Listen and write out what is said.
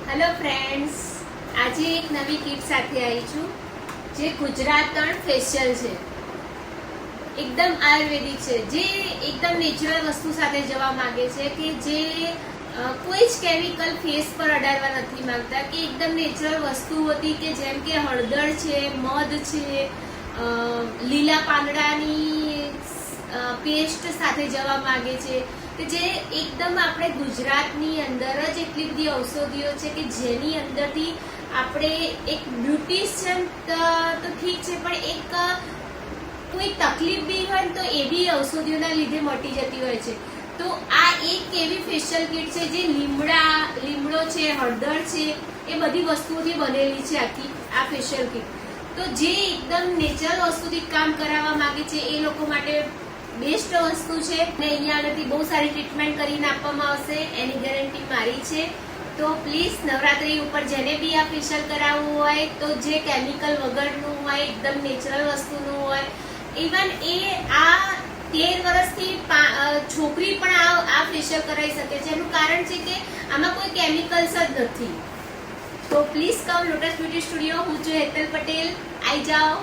Hello friends, આજે એક નવી કીટ સાથે આવી છું જે ગુજરાતણ ફેશિયલ છે. એકદમ આયુર્વેદિક છે, જે એકદમ નેચરલ વસ્તુ સાથે જવા માંગે છે કે જે કોઈ જ કેમિકલ ફેસ પર અડાડવા નથી માંગતા, કે એકદમ નેચરલ વસ્તુ હતી કે જેમ કે હળદર છે, મધ છે, લીલા પાંદડાની પેસ્ટ સાથે જવા માંગે છે કે જે એકદમ આપણે ગુજરાતની અંદર જ એટલી બધી ઔષધિઓ છે કે જેની અંદરથી આપણે એક બ્યુટિશિયન તો ઠીક છે, પણ એક કોઈ તકલીફ બી હોય તો એ બી ઔષધિઓના લીધે મટી જતી હોય છે. તો આ એક એવી ફેશિયલ કિટ છે જે લીમડો છે, હળદર છે, એ બધી વસ્તુઓથી બનેલી છે આખી આ ફેશિયલ કિટ. તો જે એકદમ નેચરલ વસ્તુથી કામ કરાવવા માંગે છે એ લોકો માટે બેસ્ટ વસ્તુ છે. અને અહીંયા આગળથી બહુ સારી ટ્રીટમેન્ટ કરીને આપવામાં આવશે, એની ગેરંટી મારી છે. તો પ્લીઝ નવરાત્રી ઉપર જેને બી આ ફેશિયલ કરાવવું હોય તો જે કેમિકલ વગરનું હોય, એકદમ નેચરલ વસ્તુનું હોય, ઇવન એ આ 13 વર્ષથી છોકરી પણ આ ફેશિયલ કરાવી શકે છે. એનું કારણ છે કે આમાં કોઈ કેમિકલ્સ જ નથી. તો please come lotus beauty studio. હું છું હેતલ પટેલ, આવી જાઓ.